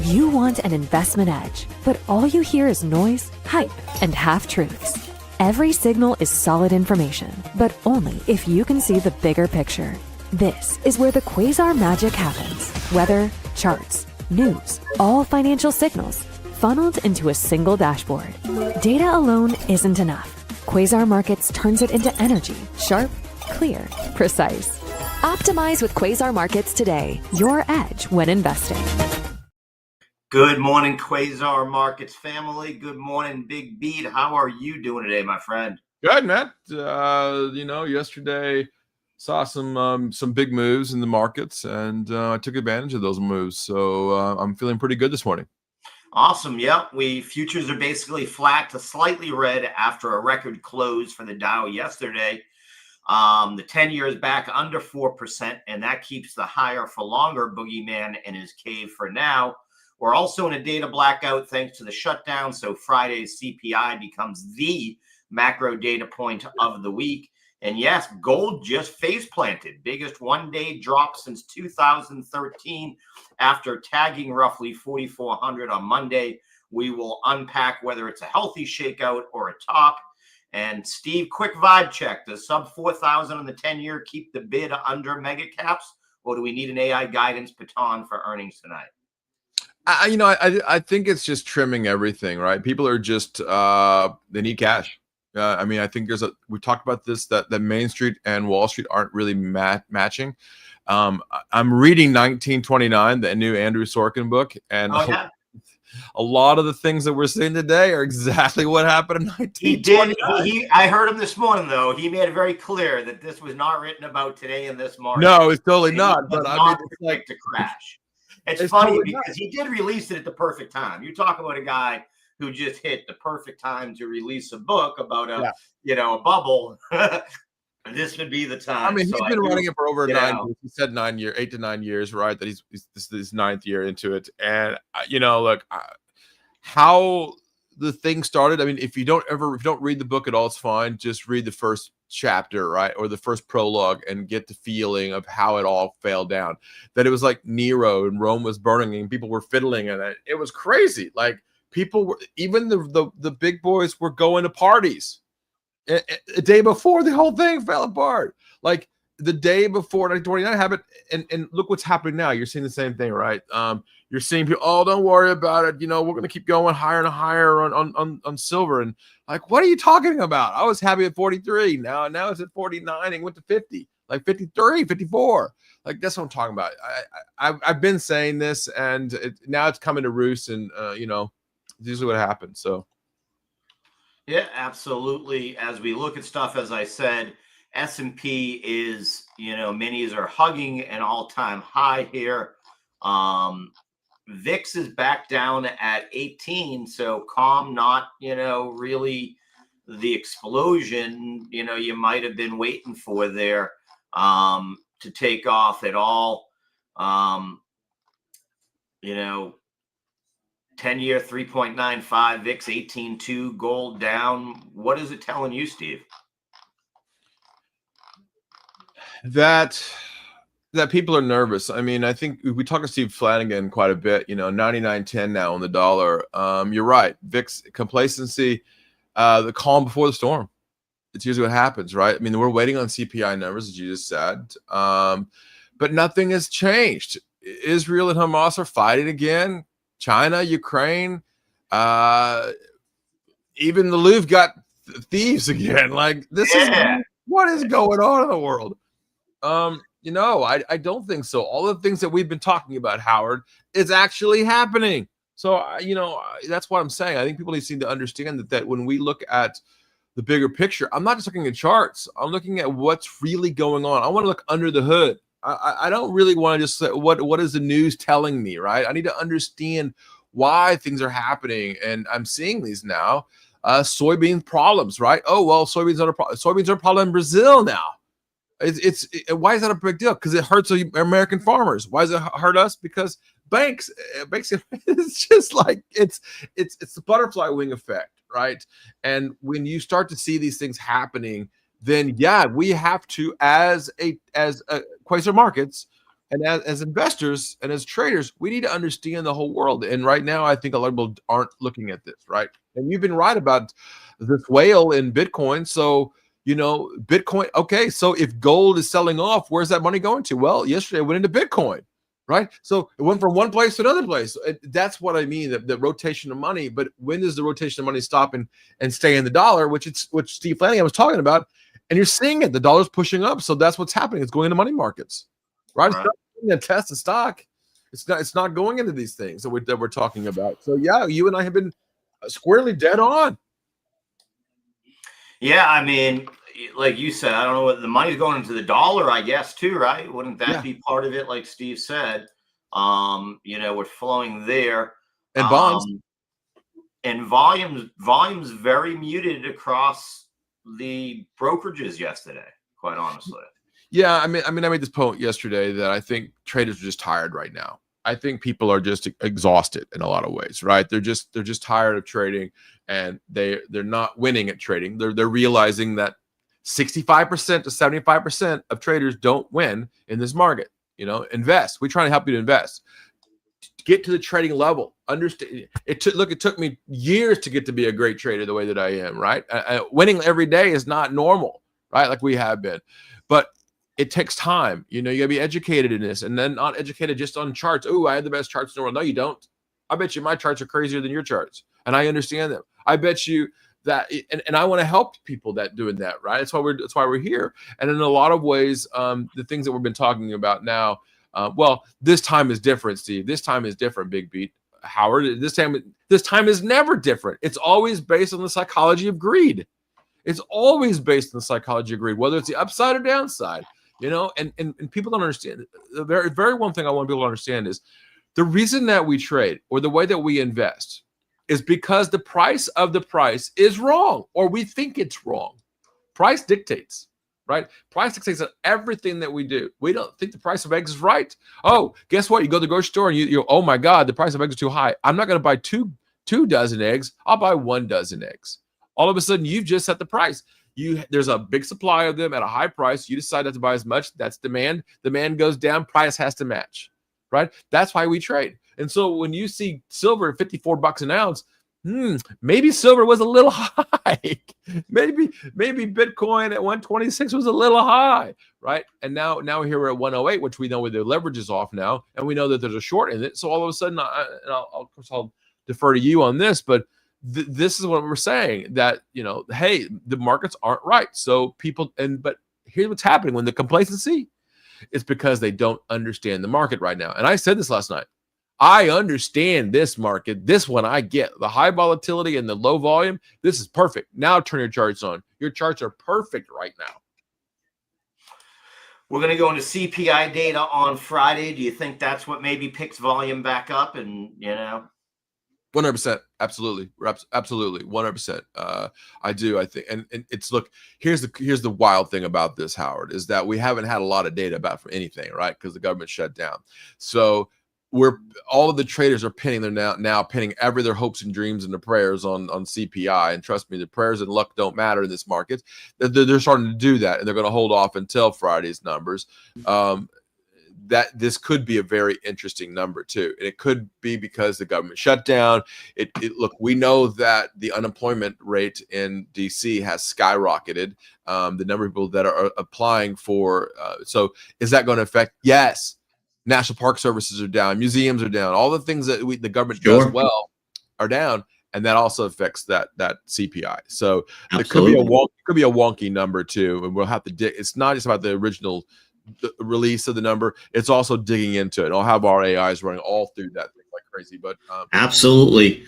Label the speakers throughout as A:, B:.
A: You want an investment edge, but all you hear is noise, hype, and half-truths. Every signal is solid information, but only if you can see the bigger picture. This is where the Quasar magic happens. Weather, charts, news, all financial signals funneled into a single dashboard. Data alone isn't enough. Quasar Markets turns it into energy, sharp, clear, precise. Optimize with Quasar Markets today. Your edge when investing.
B: Good morning, Quasar Markets family. Good morning, BigBeat. How are you doing today, my friend?
C: Good, man. Yesterday saw some big moves in the markets, and I took advantage of those moves. So I'm feeling pretty good this morning.
B: Awesome. Yep. Futures are basically flat to slightly red after a record close for the Dow yesterday. The 10-year is back under 4%, and that keeps the higher for longer boogeyman in his cave for now. We're also in a data blackout thanks to the shutdown, so Friday's CPI becomes the macro data point of the week. And yes, gold just face planted. Biggest one-day drop since 2013 after tagging roughly 4,400 on Monday. We will unpack whether it's a healthy shakeout or a top. And Steve, quick vibe check. Does sub 4,000 on the 10-year keep the bid under mega caps, or do we need an AI guidance baton for earnings tonight?
C: I think it's just trimming everything, right? People are just they need cash. I think we talked about this, that Main Street and Wall Street aren't really matching. I'm reading 1929, the new Andrew Sorkin book, and a lot of the things that we're seeing today are exactly what happened in 1929.
B: I heard him this morning, though. He made it very clear that this was not written about today in this market.
C: No, it's totally not. But
B: it's like to crash. It's funny totally because he did release it at the perfect time. You talk about a guy who just hit the perfect time to release a book about a bubble. This would be the time.
C: He's been running it for over 9 years. He said 8 to 9 years, right? That this is his 9th year into it. And how the thing started. If you don't read the book at all, it's fine. Just read the first chapter, right, or the first prologue, and get the feeling of how it all fell down. That it was like Nero and Rome was burning and people were fiddling, and it was crazy. Like people were, even the big boys were going to parties a day before the whole thing fell apart. Like the day before 1929 happened, and look what's happening now. You're seeing the same thing, right? You're seeing people, oh, don't worry about it. We're going to keep going higher and higher on silver. And like, what are you talking about? I was happy at 43. Now it's at 49 and went to 50, like 53, 54. Like, that's what I'm talking about. I've been saying this, and now it's coming to roost, and this is what happened. So.
B: Yeah, absolutely. As we look at stuff, as I said, S&P is, minis are hugging an all-time high here. VIX is back down at 18, so calm, not, really the explosion, you might have been waiting for there to take off at all. 10-year 3.95, VIX 18.2, gold down. What is it telling you, Steve?
C: That people are nervous. I think we talk to Steve Flanagan quite a bit, 99.10 now on the dollar. You're right. VIX complacency, the calm before the storm. It's usually what happens, right? We're waiting on CPI numbers, as you just said. But nothing has changed. Israel and Hamas are fighting again. China, Ukraine, even the Louvre got thieves again. Like, this is what is going on in the world. I don't think so. All the things that we've been talking about, Howard, is actually happening. So, that's what I'm saying. I think people need to understand that when we look at the bigger picture, I'm not just looking at charts. I'm looking at what's really going on. I want to look under the hood. I don't really want to just say, what is the news telling me, right? I need to understand why things are happening. And I'm seeing these now. Soybean problems, right? Oh, well, soybeans are a problem in Brazil now. Why is that a big deal? Because it hurts American farmers. Why does it hurt us? Because banks, it's just like it's the butterfly wing effect, right? And when you start to see these things happening, then we have to, as Quasar Markets, And as investors and as traders, we need to understand the whole world. And right now, I think a lot of people aren't looking at this, right? And you've been right about this whale in Bitcoin. So, Bitcoin, okay, so if gold is selling off, where's that money going to? Well, yesterday it went into Bitcoin, right? So it went from one place to another place. That's what I mean, the rotation of money. But when does the rotation of money stop and stay in the dollar, which Steve Flanagan was talking about? And you're seeing it. The dollar's pushing up. So that's what's happening. It's going into money markets. Right, it's not a test of stock. It's not going into these things that we're talking about. So yeah, you and I have been squarely dead on.
B: Yeah, I mean, like you said, I don't know what the money's going into the dollar, I guess, too, right? Wouldn't that be part of it? Like Steve said, we're flowing there,
C: and bonds
B: and volumes very muted across the brokerages yesterday. Quite honestly.
C: Yeah, I made this point yesterday that I think traders are just tired right now. I think people are just exhausted in a lot of ways, right? They're just tired of trading, and they're not winning at trading. They're realizing that 65% to 75% of traders don't win in this market. Invest. We're trying to help you to invest. Get to the trading level. Understand. It took me years to get to be a great trader the way that I am, right? Winning every day is not normal, right? Like we have been, but it takes time. You gotta be educated in this, and then not educated just on charts. Oh, I have the best charts in the world. No, you don't. I bet you my charts are crazier than your charts, and I understand them. I bet you that, and I want to help people that doing that, right? That's why we're here. And in a lot of ways, the things that we've been talking about now, this time is different, Steve. This time is different, BigBeat. Howard, this time is never different. It's always based on the psychology of greed. It's always based on the psychology of greed, whether it's the upside or downside. And people don't understand. The very one thing I want people to understand is the reason that we trade or the way that we invest is because the price of the price is wrong, or we think it's wrong. Price dictates, right? Price dictates everything that we do. We don't think the price of eggs is right. Oh, guess what? You go to the grocery store and you oh my God, the price of eggs is too high. I'm not going to buy two dozen eggs. I'll buy 1 dozen eggs. All of a sudden, you've just set the price. There's a big supply of them at a high price. You decide not to buy as much. That's demand. Demand goes down. Price has to match, right? That's why we trade. And so when you see silver at $54 an ounce, maybe silver was a little high. maybe Bitcoin at 126 was a little high, right? And now here we're at 108, which we know the leverage is off now, and we know that there's a short in it. So all of a sudden, I'll defer to you on this, but this is what we're saying, that hey, the markets aren't right. So but here's what's happening when the complacency is because they don't understand the market right now. And I said this last night. I understand this market. This one I get. The high volatility and the low volume. This is perfect. Now turn your charts on. Your charts are perfect right now.
B: We're going to go into CPI data on Friday. Do you think that's what maybe picks volume back up? And
C: 100%. Absolutely. Absolutely. 100%. I do. I think, and it's, look, here's the wild thing about this, Howard, is that we haven't had a lot of data about for anything, right? Because the government shut down. So all of the traders are pinning their hopes and dreams and their prayers on CPI. And trust me, the prayers and luck don't matter in this market. They're starting to do that, and they're going to hold off until Friday's numbers. That this could be a very interesting number too. And it could be because the government shut down. Look, we know that the unemployment rate in DC has skyrocketed. The number of people that are applying for, so is that going to affect? Yes. National Park Services are down, museums are down, all the things that the government does well are down, and that also affects that CPI. So it could be a wonky number too, and we'll have to dig. It's not just about the original release of the number; it's also digging into it. And I'll have our AIs running all through that thing like crazy. But
B: absolutely,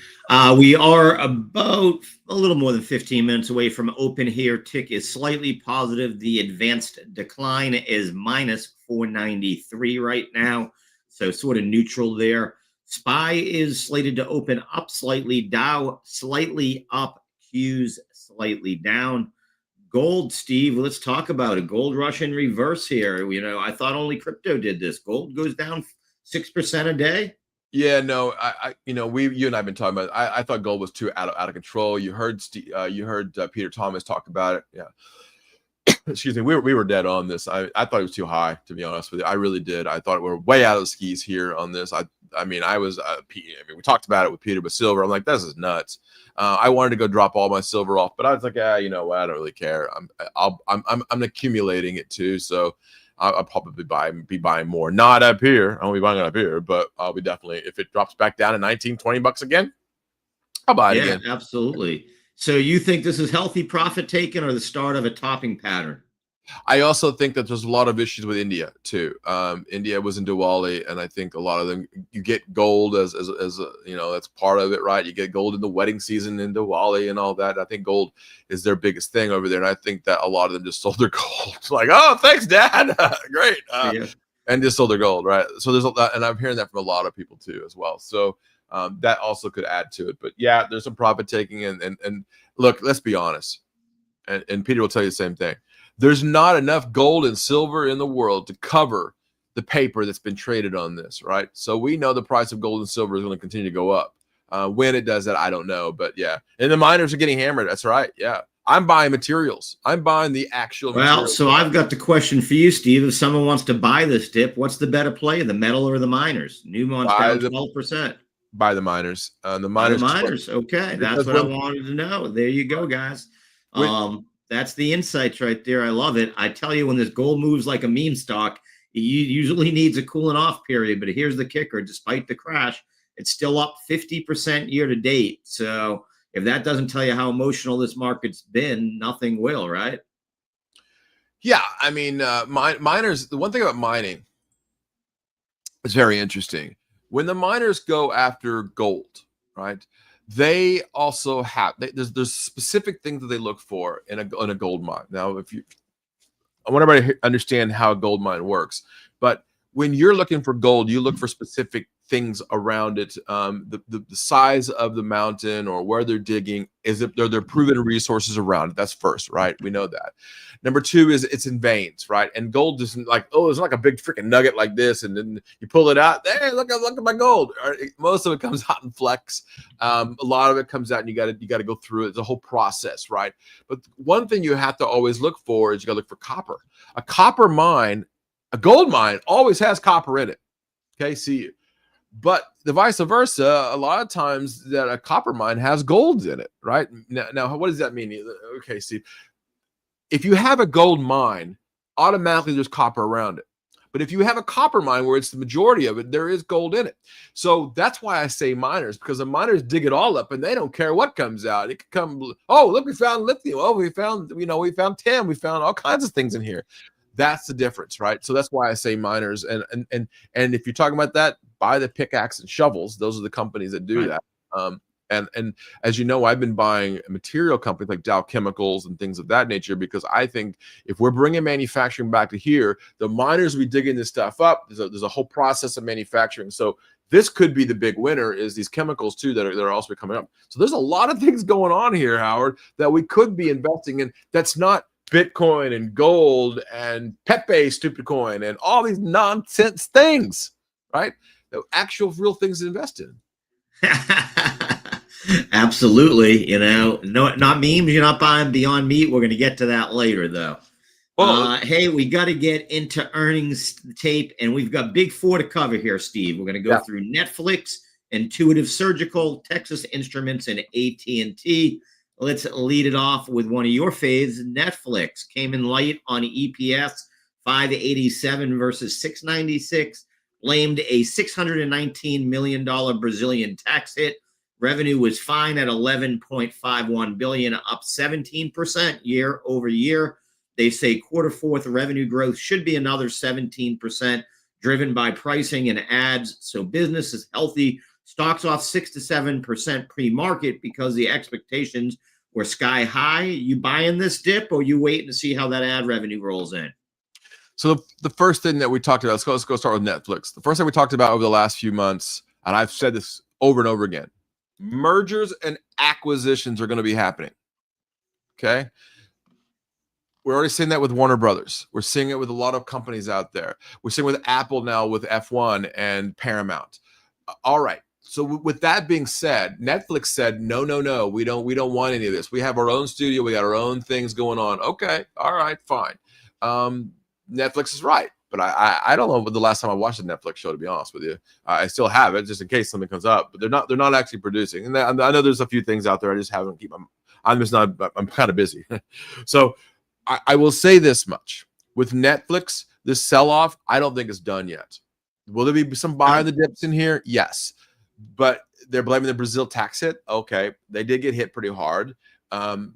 B: we are about a little more than 15 minutes away from open here. Tick is slightly positive. The advanced decline is minus 493 right now, so sort of neutral there. SPY is slated to open up slightly. Dow slightly up. Q's slightly down. Gold, Steve, let's talk about it. Gold rush in reverse here. I thought only crypto did this. Gold goes down 6% a day.
C: Yeah, no, you and I have been talking about it. I thought gold was too out of control. You heard Peter Thomas talk about it. Yeah. excuse me, we were dead on this. I thought it was too high, to be honest with you. I really did. I thought we were way out of the skis here on this. I mean, we talked about it with Peter with silver. I'm like, this is nuts. I wanted to go drop all my silver off, but I was like, you know what? I don't really care. I'm accumulating it too, so I'll probably be buying more. Not up here. I won't be buying it up here, but I'll be definitely, if it drops back down to 19, 20 bucks again, I'll buy it again.
B: Absolutely. So you think this is healthy profit taking or the start of a topping pattern?
C: I also think that there's a lot of issues with India too. India was in Diwali, and I think a lot of them, you get gold as you know, that's part of it, right? You get gold in the wedding season in Diwali and all that. I think gold is their biggest thing over there, and I think that a lot of them just sold their gold. Like, oh, thanks, Dad, great, and just sold their gold, right? So there's a lot, and I'm hearing that from a lot of people too as well. So that also could add to it. But yeah, there's some profit taking, and look, let's be honest, and Peter will tell you the same thing. There's not enough gold and silver in the world to cover the paper that's been traded on this, right? So we know the price of gold and silver is going to continue to go up. When it does that, I don't know. But yeah, and the miners are getting hammered. That's right. Yeah, I'm buying materials. I'm buying the actual materials.
B: So I've got the question for you, Steve. If someone wants to buy this dip, what's the better play, the metal or the miners? Newmont's down 12%.
C: Buy the miners. The
B: miners. Okay, that's what I wanted to know. There you go, guys. That's the insights right there. I love it. I tell you, when this gold moves like a meme stock, it usually needs a cooling off period. But here's the kicker. Despite the crash, it's still up 50% year to date. So if that doesn't tell you how emotional this market's been, nothing will, right?
C: Yeah. I mean, miners, the one thing about mining is very interesting. When the miners go after gold, right, they also have there's specific things that they look for in a gold mine. Now, I want everybody to understand how a gold mine works, but when you're looking for gold, you look for specific things around it. The size of the mountain or where they're digging, is it there proven resources around it? That's first, right? We know that. Number two is it's in veins, right? And gold isn't like, oh, it's like a big freaking nugget like this, and then you pull it out. Hey, look at my gold. Most of it comes out in flecks. A lot of it comes out, and you got to go through it. It's a whole process, right? But one thing you have to always look for is you got to look for copper. A copper mine, a gold mine, always has copper in it. Okay, see. But the vice versa, a lot of times that a copper mine has gold in it, right? Now, what does that mean? Okay, Steve. If you have a gold mine, automatically there's copper around it. But if you have a copper mine where it's the majority of it, there is gold in it. So that's why I say miners, because the miners dig it all up and they don't care what comes out. It could come, oh, look, we found lithium. Oh, we found tin. We found all kinds of things in here. That's the difference, right? So that's why I say miners. And if you're talking about that, buy the pickaxe and shovels. Those are the companies that do that. And as you know, I've been buying material companies like Dow Chemicals and things of that nature, because I think if we're bringing manufacturing back to here, the miners will be digging this stuff up. There's a whole process of manufacturing. So this could be the big winner, is these chemicals too that are also coming up. So there's a lot of things going on here, Howard, that we could be investing in. That's not Bitcoin and gold and Pepe stupid coin and all these nonsense things, right? The actual real things to invest in.
B: Absolutely. No, not memes. You're not buying Beyond Meat. We're going to get to that later, though. Hey, we got to get into earnings tape, and we've got big four to cover here, Steve. We're going to go through Netflix, Intuitive Surgical, Texas Instruments, and AT&T. Let's lead it off with one of your faves. Netflix came in light on EPS, $5.87 versus $6.96. Blamed a $619 million Brazilian tax hit. Revenue was fine at $11.51 billion, up 17% year over year. They say quarter fourth revenue growth should be another 17%, driven by pricing and ads. So business is healthy. Stocks off 6 to 7% pre-market because the expectations were sky high. You buying this dip, or you waiting to see how that ad revenue rolls in?
C: So the first thing that we talked about, let's go start with Netflix. The first thing we talked about over the last few months, and I've said this over and over again, mergers and acquisitions are going to be happening. Okay. We're already seeing that with Warner Brothers. We're seeing it with a lot of companies out there. We're seeing it with Apple now with F1 and Paramount. All right. So with that being said, Netflix said, no, we don't want any of this. We have our own studio. We got our own things going on. Okay. All right, fine. Netflix is right. But I don't know the last time I watched a Netflix show, to be honest with you. I still have it just in case something comes up, but they're not actually producing. And I know there's a few things out there. I just haven't I'm kind of busy. So I will say this much with Netflix, this sell-off, I don't think it's done yet. Will there be some buy on the dips in here? Yes. But they're blaming the Brazil tax hit. Okay. They did get hit pretty hard. But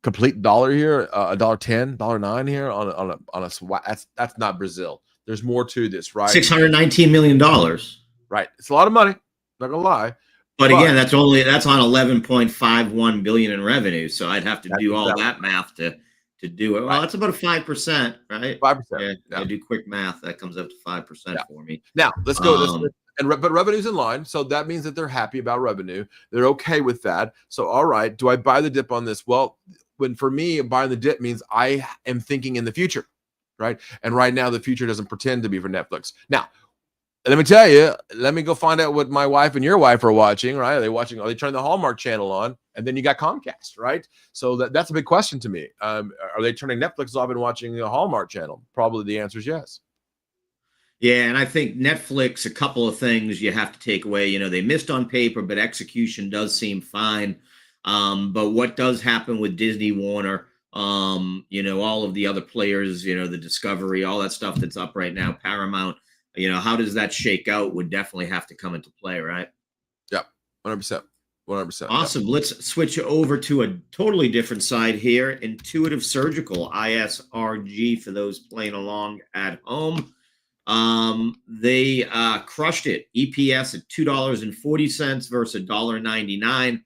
C: complete dollar here, $1.10, $1.09 here on a that's not Brazil. There's more to this, right?
B: $619 million.
C: Right. It's a lot of money. Not gonna lie.
B: But again, that's on 11.51 billion in revenue. So I'd have to do all that math to do it. Well, that's about a 5%, right?
C: 5%.
B: Yeah. I do quick math. That comes up to 5% for me.
C: Now let's go. But revenue's in line, so that means that they're happy about revenue. They're okay with that. So all right, do I buy the dip on this? Well, for me, buying the dip means I am thinking in the future, right? And right now, the future doesn't pretend to be for Netflix. Now, let me tell you, let me go find out what my wife and your wife are watching, right? Are they turning the Hallmark channel on? And then you got Comcast, right? So that's a big question to me. Are they turning Netflix off and watching the Hallmark channel? Probably the answer is yes.
B: Yeah, and I think Netflix, a couple of things you have to take away. They missed on paper, but execution does seem fine. But what does happen with Disney, Warner, all of the other players, the Discovery, all that stuff that's up right now, Paramount, how does that shake out would definitely have to come into play, right?
C: Yep, 100%. 100%.
B: Awesome. Yep. Let's switch over to a totally different side here. Intuitive Surgical, ISRG, for those playing along at home. They crushed it. EPS at $2.40 versus $1.99.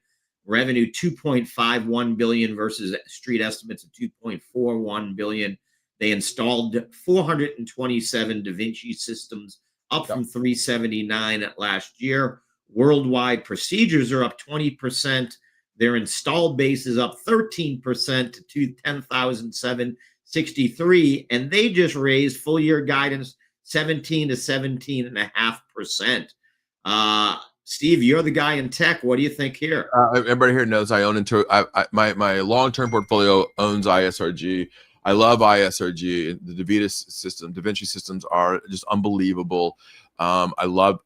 B: Revenue $2.51 billion versus street estimates of $2.41 billion. They installed 427 Da Vinci systems, up from 379 last year. Worldwide procedures are up 20%. Their installed base is up 13% to 10,763, and they just raised full year guidance 17 to 17.5%. Steve, you're the guy in tech. What do you think here?
C: Everybody here knows I own my long-term portfolio owns ISRG. I love ISRG. The Da Vinci systems are just unbelievable. I love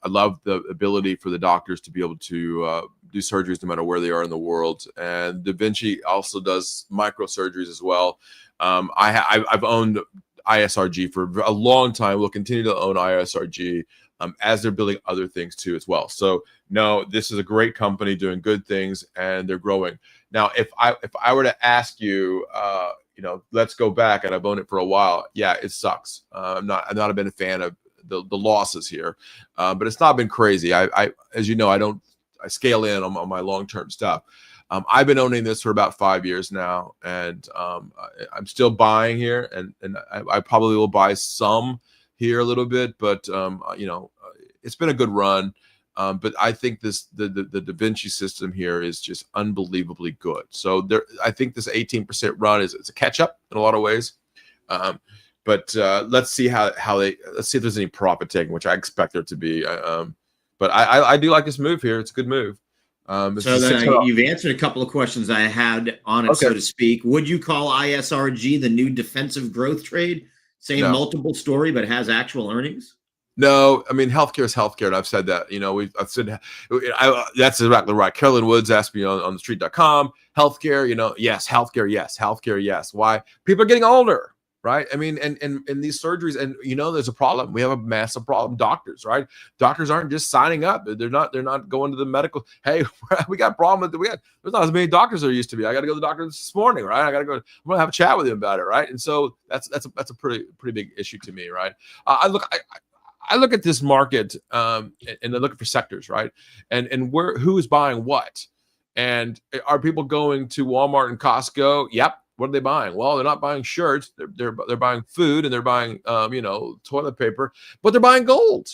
C: the ability for the doctors to be able to do surgeries no matter where they are in the world. And Da Vinci also does microsurgeries as well. I've owned ISRG for a long time. We'll continue to own ISRG as they're building other things too as well. So no, this is a great company doing good things, and they're growing. Now, if I were to ask you, let's go back, and I've owned it for a while. Yeah, it sucks. I'm not been a fan of the losses here, but it's not been crazy. I as you know, I scale in on my long-term stuff. I've been owning this for about 5 years now, and I'm still buying here, and I probably will buy some here a little bit, but it's been a good run. But I think the Da Vinci system here is just unbelievably good. So I think this 18% run it's a catch up in a lot of ways. But let's see let's see if there's any profit taking, which I expect there to be. But I do like this move here. It's a good move.
B: So you've answered a couple of questions I had on it, so to speak. Would you call ISRG the new defensive growth trade? Same multiple story, but has actual earnings?
C: No, I mean, healthcare is healthcare, and I've said that. I've said that's exactly right. Carolyn Woods asked me on thestreet.com, healthcare, yes, healthcare, yes. Why? People are getting older, right? I mean, and these surgeries, and there's a problem. We have a massive problem. Doctors, right? Doctors aren't just signing up. They're not going to the medical. Hey, we got a problem with there's not as many doctors there used to be. I got to go to the doctor this morning, right? I got to go. I'm going to have a chat with him about it, right? And so that's a pretty big issue to me, right? I look at this market and they're looking for sectors, right? And who is buying what? And are people going to Walmart and Costco? Yep. What are they buying? Well, they're not buying shirts. They're buying food, and they're buying toilet paper, but they're buying gold.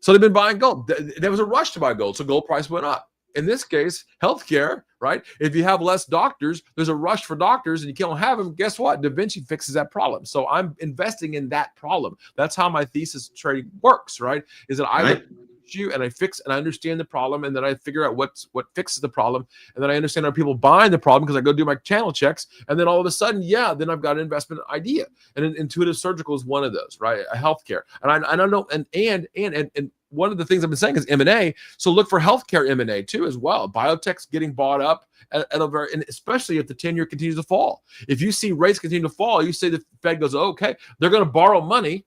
C: So they've been buying gold. There was a rush to buy gold, so gold price went up. in this case, healthcare, right? If you have less doctors, there's a rush for doctors and you can't have them. Guess what? Da Vinci fixes that problem. So I'm investing in that problem. That's how my thesis trading works, right? Is that I look at the issue and I fix and I understand the problem, and then I figure out what fixes the problem, and then I understand how people buying the problem because I go do my channel checks, and then all of a sudden, yeah, then I've got an investment idea. And intuitive surgical is one of those, right? A healthcare, and I don't know, and one of the things I've been saying is M&A. So look for healthcare M&A too as well. Biotech's getting bought up at a very, and especially if the 10-year continues to fall. If you see rates continue to fall, you say the Fed goes, okay, they're going to borrow money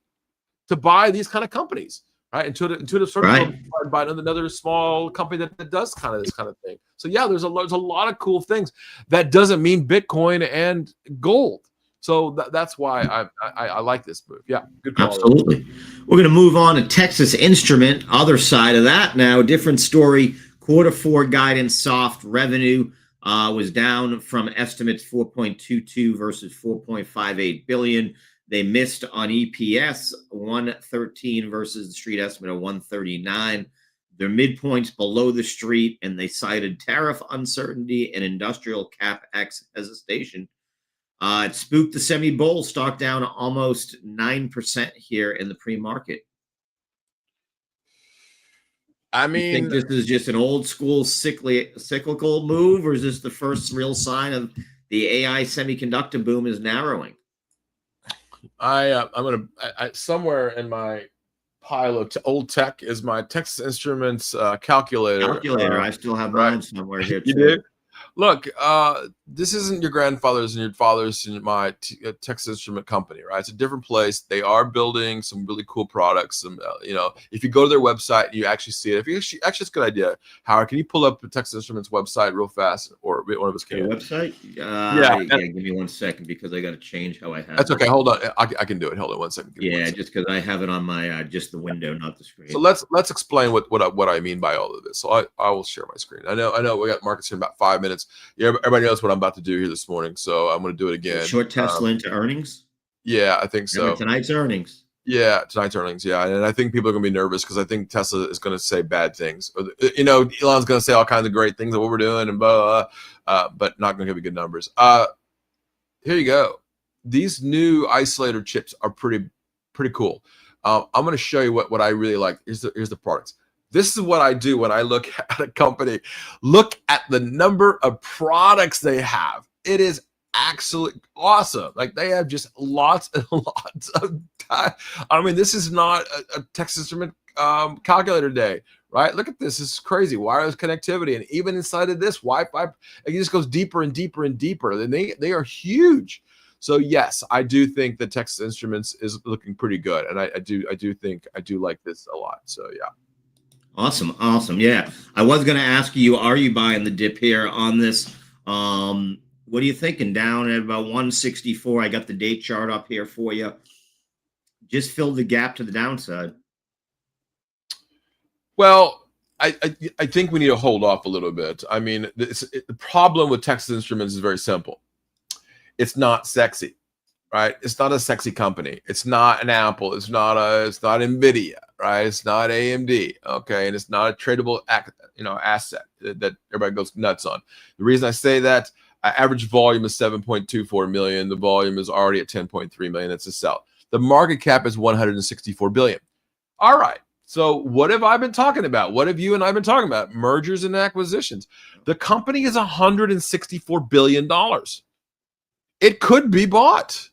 C: to buy these kind of companies, right? Intuitive surgical by another small company that does kind of this kind of thing. So yeah, there's a lot of cool things. That doesn't mean Bitcoin and gold. So that's why I like this move. Yeah, good call.
B: Absolutely. We're going to move on to Texas Instrument. Other side of that now, different story. Q4 guidance soft. Revenue was down from estimates 4.22 versus 4.58 billion. They missed on EPS 113 versus the street estimate of 139. Their midpoints below the street, and they cited tariff uncertainty and industrial CapEx hesitation. It spooked the semi-bull, stock down almost 9% here in the pre-market.
C: I mean,
B: you think this is just an old school cyclical move, or is this the first real sign of the AI semiconductor boom is narrowing?
C: I'm gonna somewhere in my pile of old tech is my Texas Instruments calculator.
B: I still have mine somewhere here too.
C: You do? Look, this isn't your grandfather's and your father's and my Texas Instrument company, right? It's a different place. They are building some really cool products. Some, if you go to their website, you actually see it. If you actually, it's a good idea. Howard, can you pull up the Texas Instruments website real fast, or one of us can?
B: Website? Yeah. Give me 1 second because I got to change how I have.
C: That's okay. Hold on, I can do it. Hold on 1 second.
B: Just because I have it on my just the window, not the screen.
C: So let's explain what I mean by all of this. So I will share my screen. I know we got markets here in about 5 minutes. Yeah, everybody knows what I'm about to do here this morning, so I'm going to do it again.
B: Short Tesla into earnings?
C: Yeah, I think so.
B: Tonight's earnings.
C: Yeah, tonight's earnings. Yeah, and I think people are going to be nervous because I think Tesla is going to say bad things. Elon's going to say all kinds of great things of what we're doing and blah, but not going to give you good numbers. Here you go. These new isolator chips are pretty cool. I'm going to show you what I really like. Here's the products. This is what I do when I look at a company. Look at the number of products they have. It is absolutely awesome. Like they have just lots and lots of time. I mean, this is not a Texas Instrument calculator day, right? Look at this. This is crazy. Wireless connectivity. And even inside of this Wi-Fi, it just goes deeper and deeper and deeper. And they are huge. So yes, I do think that Texas Instruments is looking pretty good. And I do think I do like this a lot. So yeah.
B: Awesome. Yeah. I was going to ask you, are you buying the dip here on this? What are you thinking? Down at about 164. I got the date chart up here for you. Just filled the gap to the downside.
C: Well, I think we need to hold off a little bit. I mean, the problem with Texas Instruments is very simple. It's not sexy. Right? It's not a sexy company. It's not an Apple. It's not Nvidia, right? It's not AMD, okay? And it's not a tradable asset that everybody goes nuts on. The reason I say that, average volume is 7.24 million. The volume is already at 10.3 million. It's a sell. The market cap is 164 billion. All right. So what have I been talking about? What have you and I been talking about? Mergers and acquisitions. The company is $164 billion. It could be bought.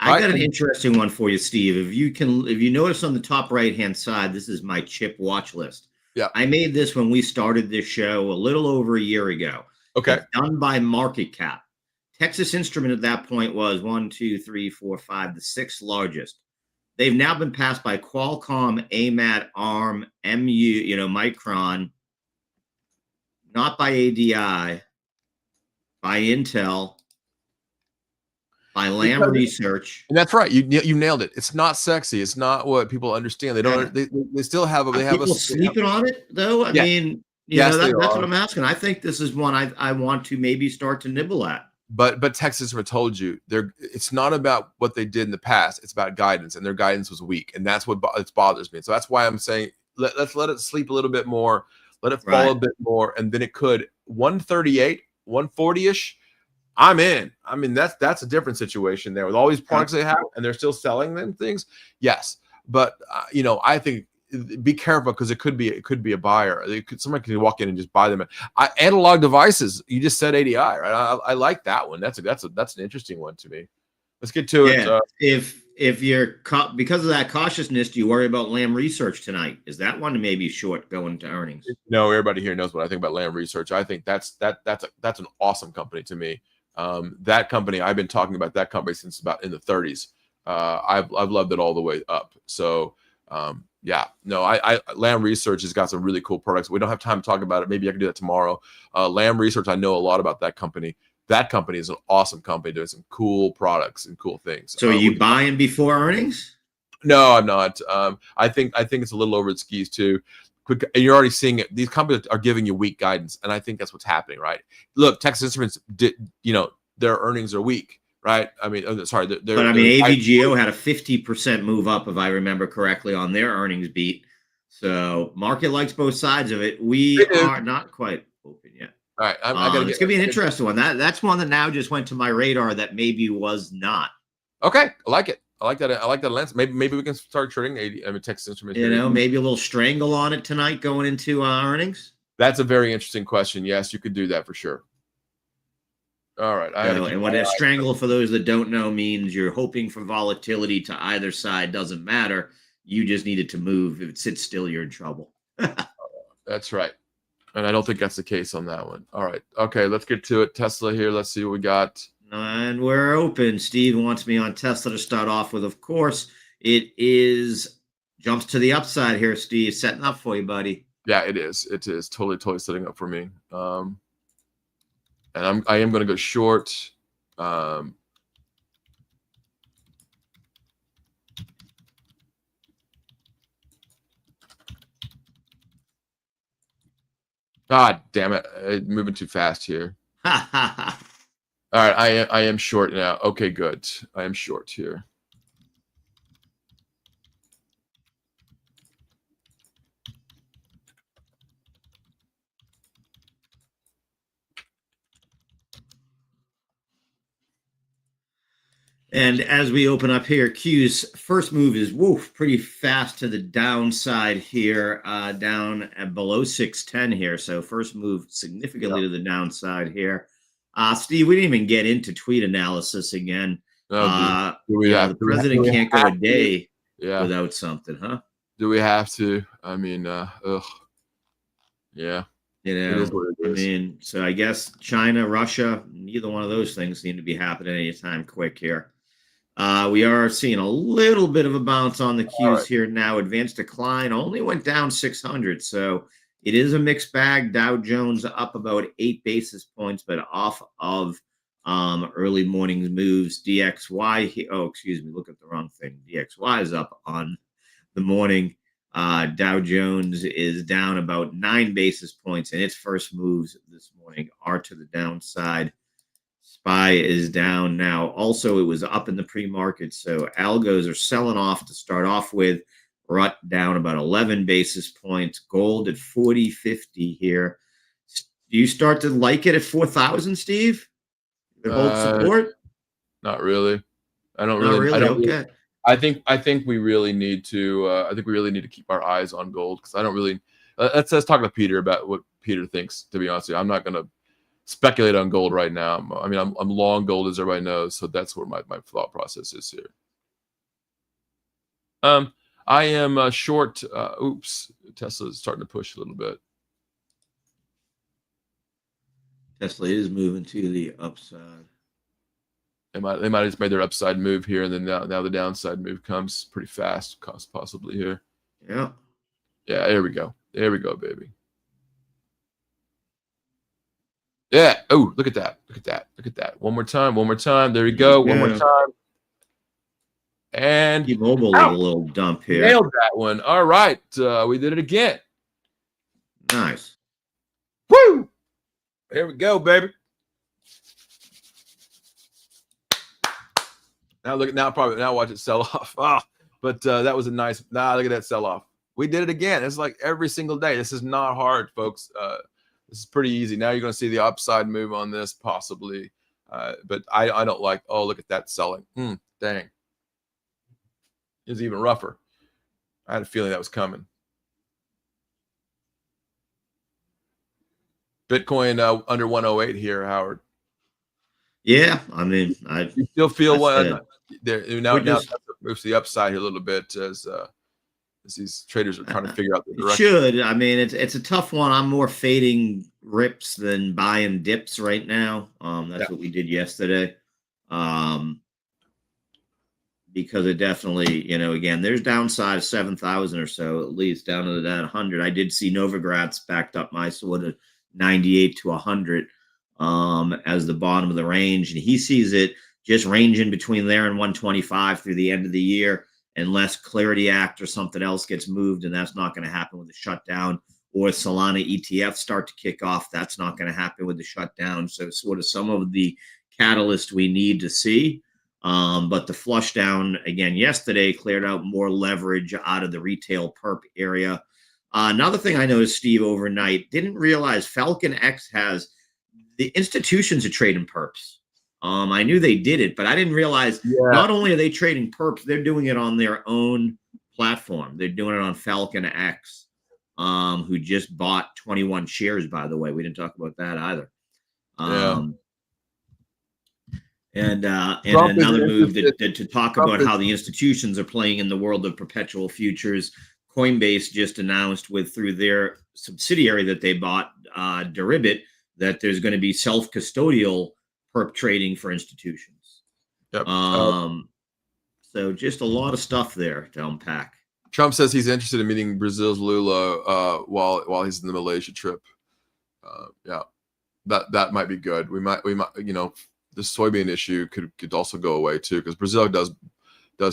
B: I got an interesting one for you, Steve. If you notice on the top right-hand side, this is my chip watch list.
C: Yeah.
B: I made this when we started this show a little over a year ago.
C: Okay.
B: It's done by market cap. Texas Instrument at that point was 1, 2, 3, 4, 5, the sixth largest. They've now been passed by Qualcomm, AMAT, ARM, MU, Micron, not by ADI, by Intel, by Lam Research.
C: And that's right. You nailed it. It's not sexy. It's not what people understand. They don't. They still have. They have
B: people sleeping on it though. I mean, that's what I'm asking. I think this is one I want to maybe start to nibble at.
C: But Texas told you it's not about what they did in the past. It's about guidance, and their guidance was weak, and that's what bothers me. So that's why I'm saying let's let it sleep a little bit more. let it fall a bit more, and then it could 138, 140-ish. I'm in. I mean, that's a different situation there with all these products they have, and they're still selling them things. Yes, but I think be careful because it could be a buyer. Somebody could walk in and just buy them. Analog devices. You just said ADI, right? I like that one. That's an interesting one to me. Let's get to it.
B: If you're because of that cautiousness, do you worry about Lam Research tonight? Is that one maybe short going to earnings?
C: No, everybody here knows what I think about Lam Research. I think that's an awesome company to me. That company, I've been talking about that company since about in the 30s. I've loved it all the way up. So Lam Research has got some really cool products. We don't have time to talk about it. Maybe I can do that tomorrow. Lam Research, I know a lot about that company. That company is an awesome company doing some cool products and cool things.
B: So are you buying before earnings?
C: No, I'm not. I think it's a little over its skis too. And you're already seeing it. These companies are giving you weak guidance, and I think that's what's happening, right? Look, Texas Instruments did, their earnings are weak, right? I mean, sorry,
B: AVGO had a 50% move up, if I remember correctly, on their earnings beat. So market likes both sides of it. We are not quite open yet.
C: All right,
B: it's gonna be an interesting one. That's one that now just went to my radar that maybe was not.
C: Okay, I like it. I like that. I like that lens. Maybe we can start trading Texas Instruments.
B: Maybe a little strangle on it tonight going into earnings.
C: That's a very interesting question. Yes, you could do that for sure. All right.
B: And what a strangle, for those that don't know, means you're hoping for volatility to either side. Doesn't matter. You just need it to move. If it sits still, you're in trouble.
C: That's right. And I don't think that's the case on that one. All right. Okay, let's get to it. Tesla here. Let's see what we got.
B: And we're open. Steve wants me on Tesla to start off with. Of course, it is jumps to the upside here, Steve. Setting up for you, buddy.
C: Yeah, it is. It is totally setting up for me. And I am going to go short. God damn it. I'm moving too fast here. All right. I am short now. Okay, good. I am short here.
B: And as we open up here, Q's first move is pretty fast to the downside here, down at below 610 here. So first move significantly to the downside here. Steve, we didn't even get into tweet analysis again. The president can't go a day without something, huh?
C: Do we have to? I mean, yeah.
B: It is what it is. So I guess China, Russia, neither one of those things seem to be happening anytime quick here. We are seeing a little bit of a bounce on the Qs here now. Advanced decline only went down 600. So it is a mixed bag. Dow Jones up about 8 basis points, but off of early morning's moves. DXY, look at the wrong thing. DXY is up on the morning. Dow Jones is down about 9 basis points, and its first moves this morning are to the downside. SPY is down now. Also, it was up in the pre-market, so algos are selling off to start off with. RUT down about 11 basis points. Gold at 40.50 here. Do you start to like it at 4,000, Steve? It holds support?
C: Not really. I don't
B: Okay.
C: I think we really need to keep our eyes on gold because I don't really. Let's talk to Peter about what Peter thinks. To be honest with you, I'm not going to speculate on gold right now. I'm long gold, as everybody knows, so that's where my thought process is here. I am short. Tesla is starting to push a little bit.
B: Tesla is moving to the upside.
C: They might have just made their upside move here, and then now the downside move comes pretty fast, possibly here.
B: Yeah.
C: Yeah, there we go. There we go, baby. Yeah. Oh, look at that. Look at that. Look at that. One more time. One more time. There we go. One more time. And
B: T-Mobile with a little dump here.
C: Nailed that one. All right. We did it again.
B: Nice.
C: Woo! There we go, baby. Now watch it sell off. But that was a nice. Look at that sell off. We did it again. It's like every single day. This is not hard, folks. This is pretty easy. Now you're going to see the upside move on this possibly. But I don't like, oh, look at that selling. Dang. It was even rougher. I had a feeling that was coming. Bitcoin under 108 here, Howard.
B: Yeah, I mean,
C: you still feel
B: there
C: now moves to the upside here a little bit as these traders are trying to figure out the direction.
B: It should. I mean, it's a tough one. I'm more fading rips than buying dips right now. That's what we did yesterday. Because it definitely, again, there's downside of 7,000 or so, at least down to that 100. I did see Novogratz backed up my sort of 98 to 100 as the bottom of the range. And he sees it just ranging between there and 125 through the end of the year, unless Clarity Act or something else gets moved. And that's not going to happen with the shutdown, or Solana ETFs start to kick off. That's not going to happen with the shutdown. So sort of some of the catalyst we need to see. But the flush down again yesterday cleared out more leverage out of the retail perp area. Another thing I noticed, Steve, overnight, didn't realize Falcon X has the institutions are trading perps. I knew they did it, but I didn't realize not only are they trading perps, they're doing it on their own platform. They're doing it on Falcon X, who just bought 21 shares, by the way. We didn't talk about that either. And another move to talk about how the institutions are playing in the world of perpetual futures. Coinbase just announced through their subsidiary that they bought, Deribit, that there's going to be self-custodial perp trading for institutions.
C: Yep.
B: So just a lot of stuff there to unpack.
C: Trump says he's interested in meeting Brazil's Lula while he's in the Malaysia trip. That might be good. We might the soybean issue could also go away too, because Brazil does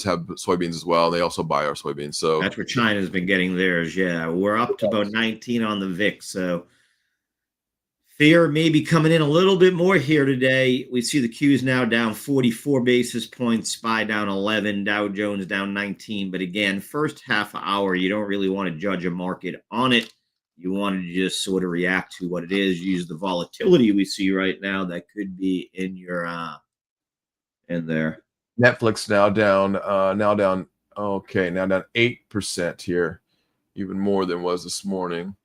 C: have soybeans as well. They also buy our soybeans. So
B: that's where China's been getting theirs. Yeah, we're up to about 19 on the VIX. So fear may be coming in a little bit more here today. We see the Qs now down 44 basis points, SPY down 11, Dow Jones down 19. But again, first half hour, you don't really want to judge a market on it. You want to just sort of react to what it is, use the volatility we see right now that could be in your in there.
C: Netflix now down 8% here, even more than was this morning.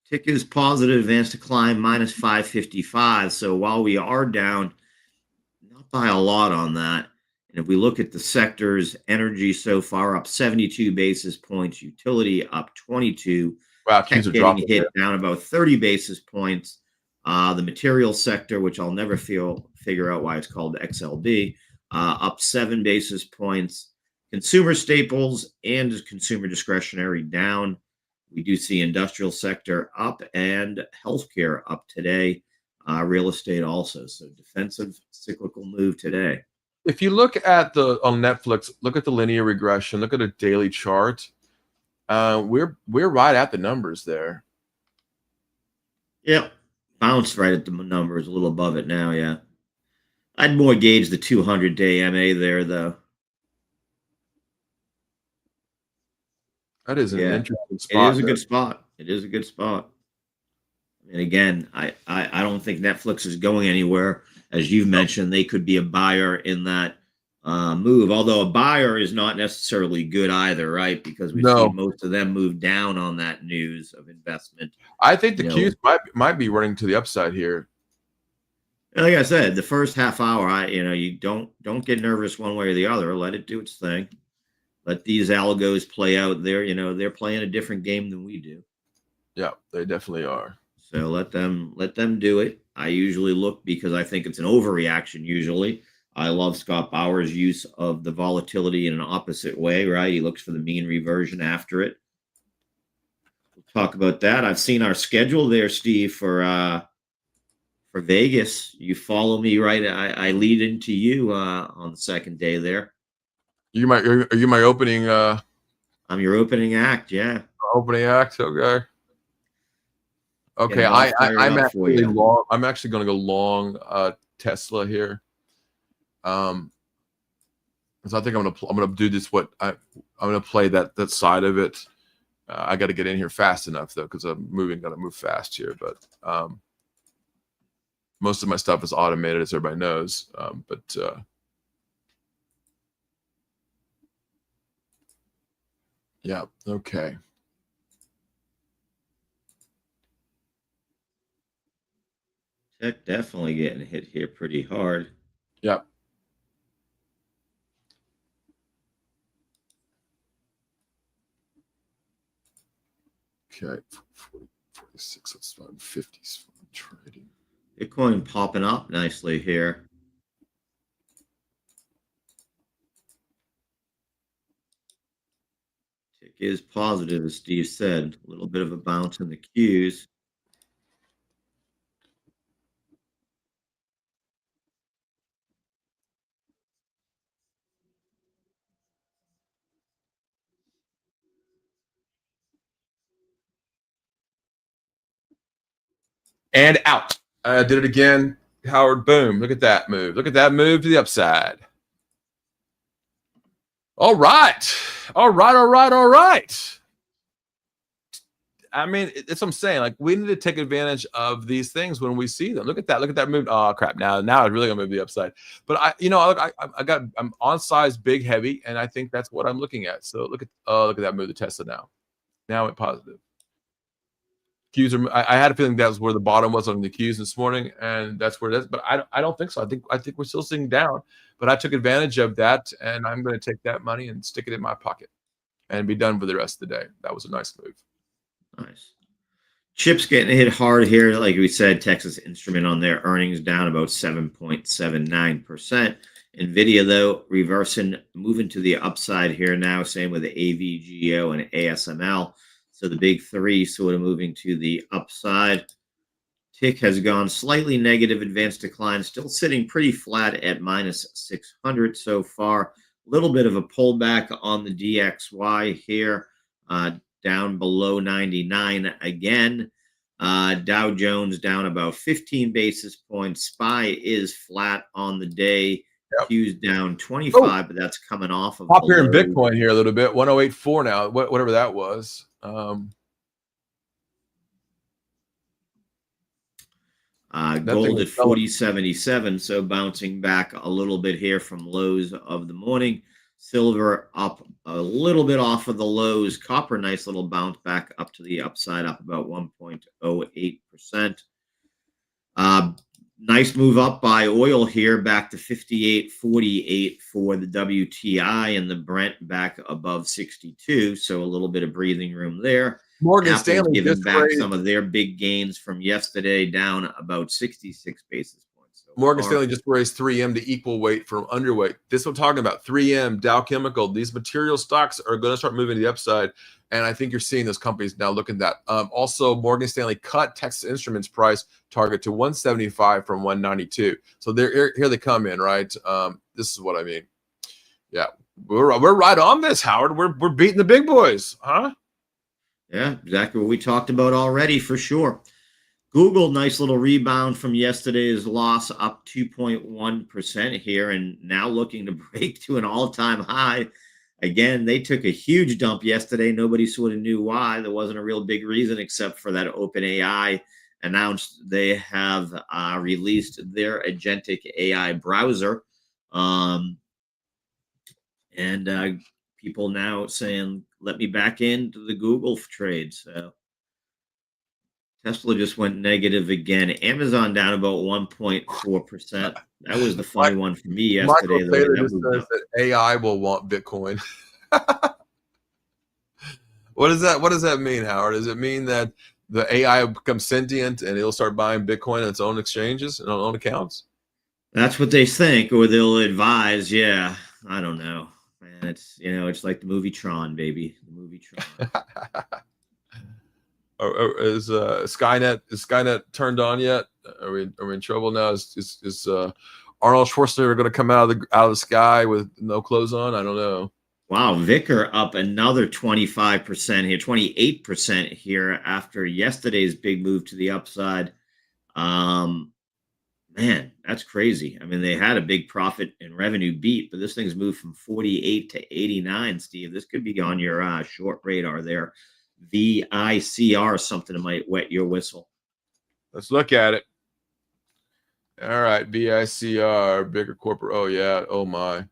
B: Tick is positive, advance to climb minus 555. So while we are down, not by a lot on that. And if we look at the sectors, energy so far up 72 basis points, utility up 22.
C: Wow,
B: Tech getting hit down about 30 basis points. The material sector, which I'll never figure out why it's called XLB, up 7 basis points. Consumer staples and consumer discretionary down. We do see industrial sector up and healthcare up today. Real estate also. So defensive cyclical move today.
C: If you look at on Netflix, look at the linear regression, look at a daily chart. We're right at the numbers there.
B: Yep. Bounced right at the numbers, a little above it now, yeah. I'd more gauge the 200-day MA there, though.
C: That is an interesting spot.
B: It is a good spot. It is a good spot. And again, I don't think Netflix is going anywhere. As you've mentioned, they could be a buyer in that move. Although a buyer is not necessarily good either, right? Because we've seen most of them move down on that news of investment.
C: I think the Qs might be running to the upside here.
B: Like I said, the first half hour, you don't get nervous one way or the other. Let it do its thing. Let these algos play out there. They're playing a different game than we do.
C: Yeah, they definitely are.
B: So let them do it. I usually look because I think it's an overreaction usually. I love Scott Bauer's use of the volatility in an opposite way, right? He looks for the mean reversion after it. We'll talk about that. I've seen our schedule there, Steve, for Vegas. You follow me, right? I lead into you on the second day there.
C: Are you my opening?
B: I'm your opening act, yeah.
C: Opening act, okay. Okay, I'm actually long. I'm actually going to go long Tesla here. So I think I'm gonna do this. I'm gonna play that side of it. I got to get in here fast enough though, because I'm got to move fast here. But most of my stuff is automated, as everybody knows. Yeah. Okay.
B: Tech definitely getting hit here pretty hard.
C: Yep. Okay. 46. Let's start 50s trading.
B: Bitcoin popping up nicely here. Tick is positive, as Steve said. A little bit of a bounce in the Qs.
C: And out. I did it again. Howard, boom. Look at that move. Look at that move to the upside. All right. All right. I mean, it's what I'm saying. Like, we need to take advantage of these things when we see them. Look at that. Look at that move. Oh crap! Now it's really gonna move the upside. But I'm on size big heavy, and I think that's what I'm looking at. So look at that move, the Tesla now. Now it positive. Qs are. I had a feeling that was where the bottom was on the Qs this morning, and that's where it is. But I don't think so. I think we're still sitting down. But I took advantage of that, and I'm going to take that money and stick it in my pocket, and be done for the rest of the day. That was a nice move.
B: Nice. Chips getting hit hard here. Like we said, Texas Instrument on their earnings down about 7.79%. NVIDIA, though, reversing, moving to the upside here now. Same with the AVGO and ASML. So the big three sort of moving to the upside. Tick has gone slightly negative, advanced decline, still sitting pretty flat at minus 600 so far. A little bit of a pullback on the DXY here. Down below 99 again. Dow Jones down about 15 basis points. SPY is flat on the day. Yep. Q's down 25, but that's coming off of
C: pop here in Bitcoin here a little bit. 1084 now, whatever that was.
B: Gold at 40.77, so bouncing back a little bit here from lows of the morning. Silver up a little bit off of the lows. Copper, nice little bounce back up to the upside, up about 1.08%. Nice move up by oil here, back to 58.48 for the WTI, and the Brent back above 62. So a little bit of breathing room there.
C: Morgan Stanley
B: giving back some of their big gains from yesterday, down about 66 basis points. So
C: Morgan Stanley just raised 3M to equal weight from underweight. This is what I'm talking about. 3M, Dow Chemical, these material stocks are going to start moving to the upside. And I think you're seeing those companies now look at that. Also, Morgan Stanley cut Texas Instruments price target to 175 from 192. So here they come in, right? This is what I mean. Yeah, we're right on this, Howard. We're beating the big boys, huh?
B: Yeah, exactly what we talked about already, for sure. Google, nice little rebound from yesterday's loss, up 2.1% here, and now looking to break to an all-time high. Again, they took a huge dump yesterday. Nobody sort of knew why. There wasn't a real big reason, except for that OpenAI announced they have released their agentic AI browser. People now saying, let me back into the Google trade. So Tesla just went negative again. Amazon down about 1.4%. That was the funny one for me yesterday.
C: Michael Taylor just says that AI will want Bitcoin. What does that mean, Howard? Does it mean that the AI will become sentient and it'll start buying Bitcoin on its own exchanges and on own accounts?
B: That's what they think, or they'll advise. Yeah, I don't know. Man, it's like the movie Tron, baby. The movie Tron.
C: Is Skynet turned on yet? Are we in trouble now? Is Arnold Schwarzenegger going to come out of the sky with no clothes on? I don't know.
B: Wow, Vicker up another 25% here, 28% here after yesterday's big move to the upside. Um, Man, that's crazy. I mean, they had a big profit and revenue beat, but this thing's moved from 48 to 89, Steve. This could be on your short radar there. VICR, something that might wet your whistle.
C: Let's look at it. All right, BICR, bigger corporate. Oh yeah. Oh my.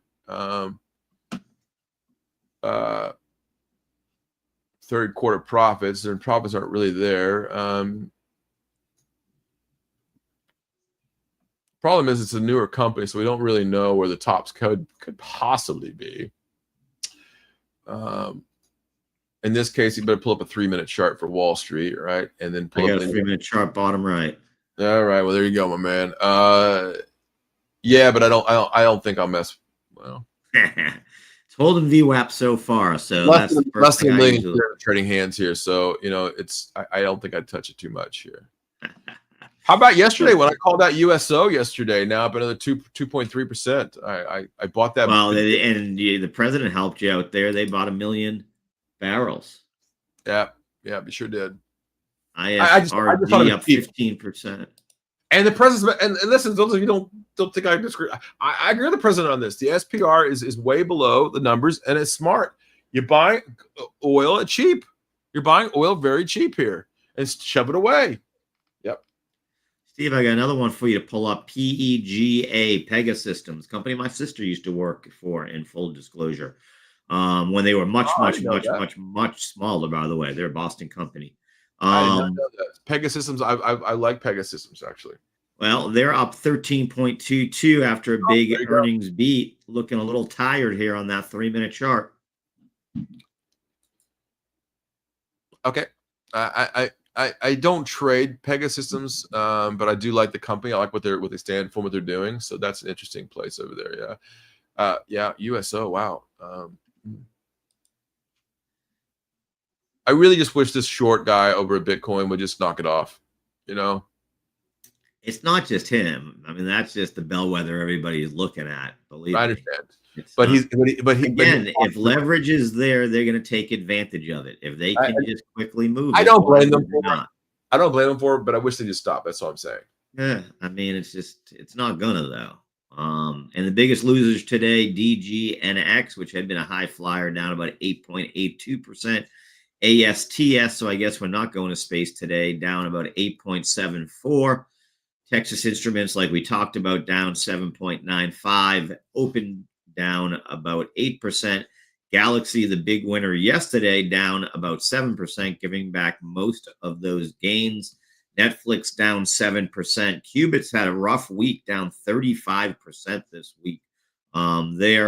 C: Third quarter profits. Their profits aren't really there. Problem is, it's a newer company, so we don't really know where the tops could possibly be. In this case, you better pull up a 3-minute chart for Wall Street, right? And then pull
B: I
C: up
B: got a 3-minute chart, bottom right.
C: All right, well there you go, my man. Yeah, but I don't think I'll mess. Well,
B: it's holding VWAP so far, so
C: less
B: that's
C: than a million trading hands here. So it's I don't think I'd touch it too much here. How about yesterday when I called out USO yesterday? Now up another 2.3%. I bought that.
B: Well, the president helped you out there. They bought 1 million barrels.
C: Yeah, we sure did.
B: ISRD up 15%.
C: And the president, and listen, those of you don't think I disagree. I agree with the president on this. The SPR is way below the numbers, and it's smart. You buy oil at cheap. You're buying oil very cheap here, and shove it away. Yep.
B: Steve, I got another one for you to pull up. PEGA, Pegasystems, company my sister used to work for, in full disclosure. When they were much smaller, by the way. They're a Boston company.
C: I did not know that. Pegasystems, I like Pegasystems, actually.
B: Well, they're up 13.22 after a big earnings beat. Looking a little tired here on that 3-minute chart.
C: Okay. I don't trade Pegasystems, but I do like the company. I like what they stand for, what they're doing. So that's an interesting place over there. Yeah. Yeah. USO. Wow. I really just wish this short guy over at Bitcoin would just knock it off. You know,
B: it's not just him. I mean, that's just the bellwether everybody's looking at. Believe me.
C: I understand. But
B: if leverage is there, they're going to take advantage of it. If they can just quickly move,
C: I don't blame them for it. I don't blame them for it, but I wish they just stop. That's all I'm saying.
B: Yeah, I mean, it's not gonna though. And the biggest losers today, DGNX, which had been a high flyer, down about 8.82%. ASTS, so I guess we're not going to space today, down about 8.74. Texas Instruments, like we talked about, down 7.95. Open down about 8%. Galaxy, the big winner yesterday, down about 7%, giving back most of those gains. Netflix down 7%. Qubits had a rough week, down 35% this week. USAR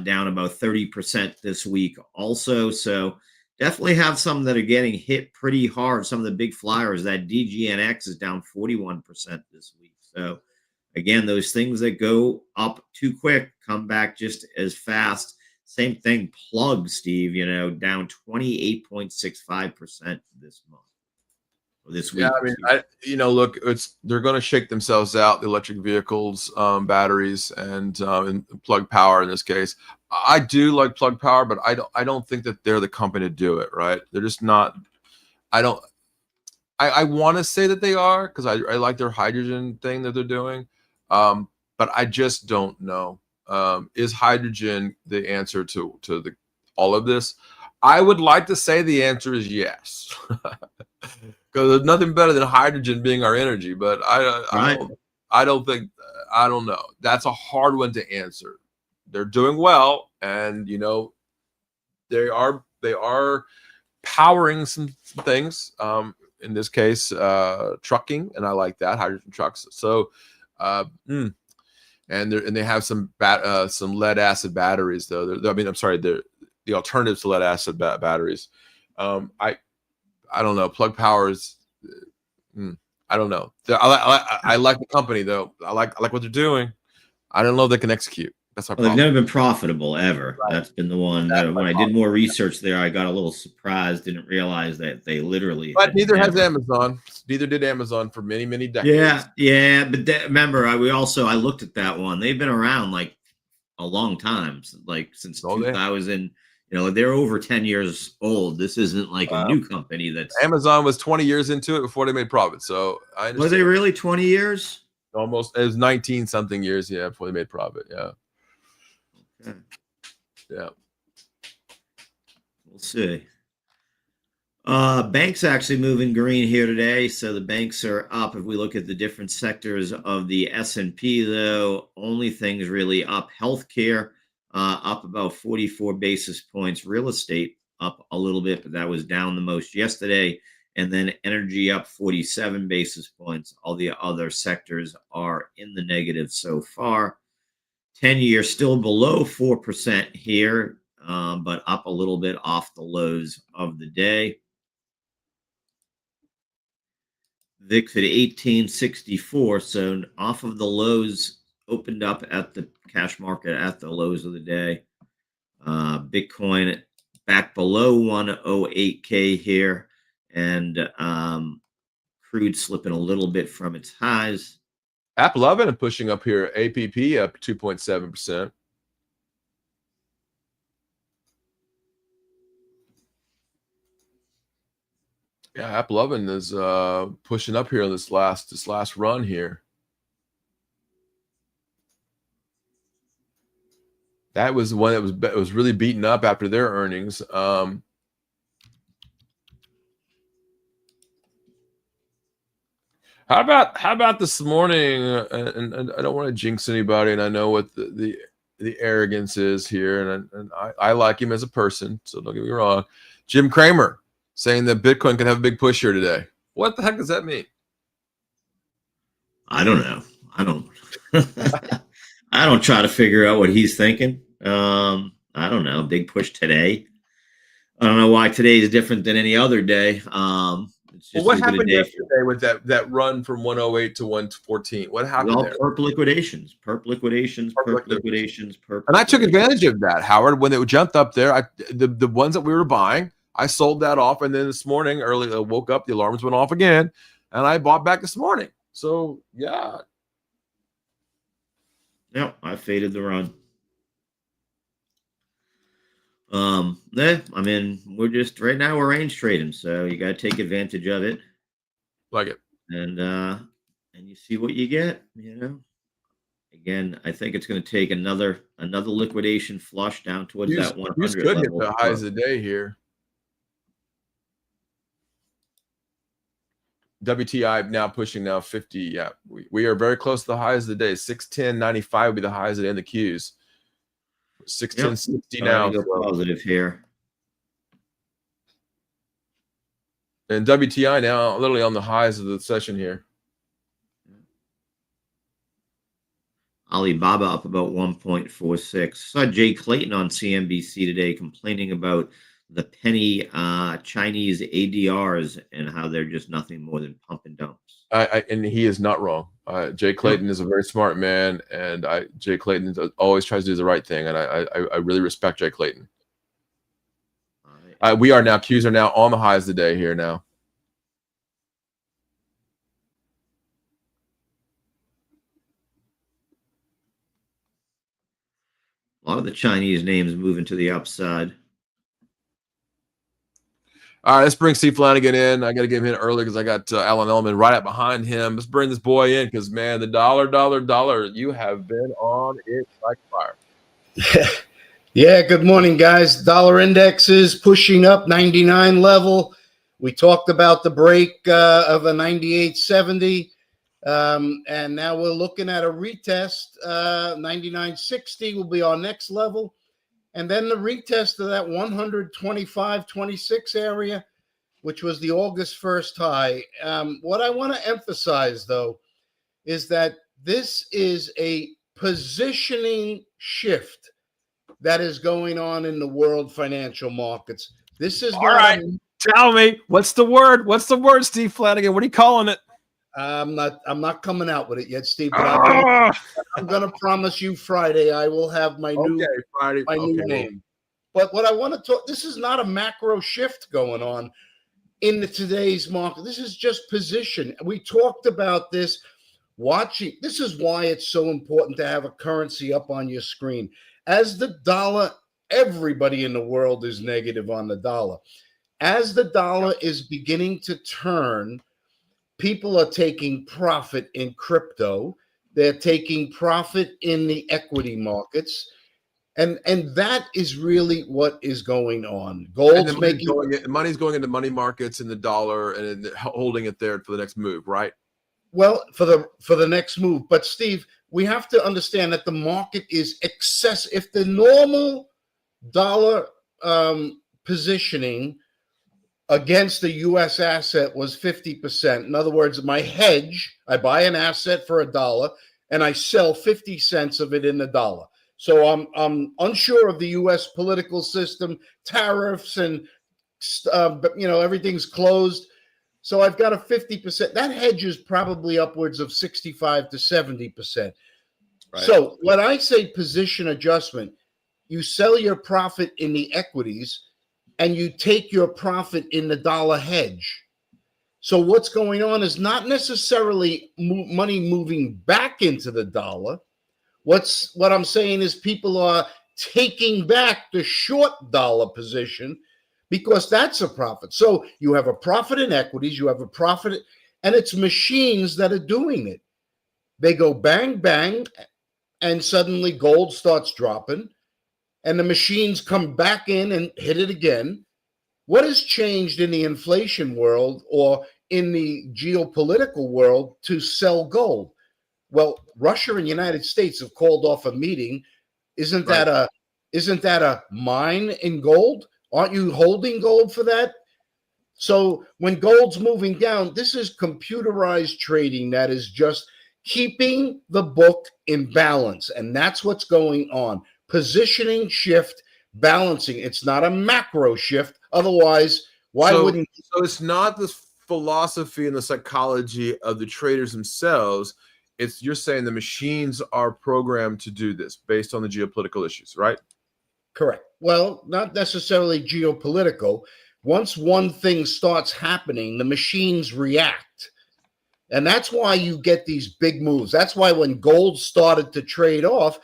B: down about 30% this week also. So definitely have some that are getting hit pretty hard. Some of the big flyers, that DGNX is down 41% this week. So again, those things that go up too quick come back just as fast. Same thing, Plug, Steve, down 28.65% this month. Or this week.
C: Yeah, I mean, look, they're going to shake themselves out, the electric vehicles, batteries, and Plug Power in this case. I do like Plug Power, but I don't think that they're the company to do it, right? They're just not. I want to say that they are, because I like their hydrogen thing that they're doing, but I just don't know. Is hydrogen the answer to all of this? I would like to say the answer is yes, because there's nothing better than hydrogen being our energy. But I don't know. That's a hard one to answer. They're doing well, and they are powering some things. In this case, trucking, and I like that, hydrogen trucks. So, and they have some lead acid batteries though. The alternatives to lead acid batteries. I don't know. Plug Power is. I don't know. I like the company though. I like what they're doing. I don't know if they can execute. That's my problem.
B: They've never been profitable ever. Right. That's been the one that when I did more research there, I got a little surprised. Didn't realize that they literally.
C: But neither has Amazon. Neither did Amazon for many decades.
B: Yeah. But remember, I looked at that one. They've been around like a long time, like since
C: Oh, they
B: 2000. They're over 10 years old. This isn't like a new company that's.
C: Amazon was 20 years into it before they made profit. So I
B: Were
C: understand.
B: they really 20 years?
C: Almost, it was 19 something years, yeah, before they made profit. Yeah.
B: Okay.
C: Yeah.
B: We'll see. Banks actually moving green here today. So the banks are up. If we look at the different sectors of the S&P, though, only things really up. Healthcare up about 44 basis points. Real estate up a little bit, but that was down the most yesterday. And then energy up 47 basis points. All the other sectors are in the negative so far. 10-year still below 4% here, but up a little bit off the lows of the day. VIX at 1864, so off of the lows, opened up at the cash market at the lows of the day. Bitcoin back below 108K here, and crude slipping a little bit from its highs.
C: App 11 and pushing up here. APP up 2.7%. Yeah, App 11 is pushing up here in this last run here. That was the one that was really beaten up after their earnings. How about this morning? And I don't want to jinx anybody, and I know what the arrogance is here, and I like him as a person, so don't get me wrong. Jim Cramer saying that Bitcoin can have a big push here today. What the heck does that mean?
B: I don't know. I don't. I don't try to figure out what he's thinking. I don't know. Big push today. I don't know why today is different than any other day. It's just
C: what
B: as good a
C: happened
B: day
C: yesterday with that run from 108 to 114? What happened there?
B: Perp liquidations.
C: And I took advantage of that, Howard, when it jumped up there. The ones that we were buying, I sold that off, and then this morning early, I woke up, the alarms went off again, and I bought back this morning. So yeah.
B: Yep, I faded the run. I mean, we're just right now we're range trading, so you got to take advantage of it.
C: Like it.
B: And you see what you get, Again, I think it's going to take another liquidation flush down towards that 100
C: could
B: level.
C: hit the highs of the day here. WTI now pushing 50. Yeah, we are very close to the highs of the day. 610.95 will be the highs at the end of the Qs. 610.60 now.
B: Go positive here.
C: And WTI now literally on the highs of the session here.
B: Alibaba up about 1.46. Saw Jay Clayton on CNBC today complaining about the penny Chinese ADRs and how they're just nothing more than pump and dumps.
C: And he is not wrong. Jay Clayton is a very smart man, and Jay Clayton always tries to do the right thing, and I really respect Jay Clayton. Qs are now on the highs of the day here now.
B: A lot of the Chinese names moving to the upside.
C: All right, let's bring Steve Flanagan in. I got to get him in early because I got Alan Ellman right up behind him. Let's bring this boy in because, man, the dollar, you have been on it like fire.
D: Yeah, good morning, guys. Dollar index is pushing up 99 level. We talked about the break of a 98.70, and now we're looking at a retest. 99.60 will be our next level. And then the retest of that 125.26 area, which was the August 1st high. What I want to emphasize, though, is that this is a positioning shift that is going on in the world financial markets. This is
C: all right. Tell me, what's the word? What's the word, Steve Flanagan? What are you calling it?
D: I'm not coming out with it yet, Steve. But I'm going to promise you Friday I will have my new name. But what I want to talk, this is not a macro shift going on in today's market. This is just position. We talked about this watching. This is why it's so important to have a currency up on your screen. As the dollar, everybody in the world is negative on the dollar. As the dollar is beginning to turn, people are taking profit in crypto. They're taking profit in the equity markets. And that is really what is going on. Gold's making
C: money's going into money markets in the dollar and holding it there for the next move, right?
D: Well, for the next move. But Steve, we have to understand that the market is excess. If the normal dollar positioning against the U.S. asset was 50%, in other words, my hedge, I buy an asset for $1 and I sell 50 cents of it in the dollar. So I'm unsure of the U.S. political system, tariffs, and everything's closed. So I've got a 50%. That hedge is probably upwards of 65 to 70%. Right. So when I say position adjustment, you sell your profit in the equities and you take your profit in the dollar hedge. So what's going on is not necessarily money moving back into the dollar. What I'm saying is people are taking back the short dollar position because that's a profit. So you have a profit in equities, you have a profit, and it's machines that are doing it. They go bang, bang, and suddenly gold starts dropping, and the machines come back in and hit it again. What has changed in the inflation world or in the geopolitical world to sell gold? Well, Russia and the United States have called off a meeting. Isn't that a mine in gold? Aren't you holding gold for that? So when gold's moving down, this is computerized trading that is just keeping the book in balance. And that's what's going on. Positioning, shift, balancing. It's not a macro shift. Otherwise, wouldn't?
C: So it's not the philosophy and the psychology of the traders themselves. You're saying the machines are programmed to do this based on the geopolitical issues, right?
D: Correct. Well, not necessarily geopolitical. Once one thing starts happening, the machines react. And that's why you get these big moves. That's why when gold started to trade off,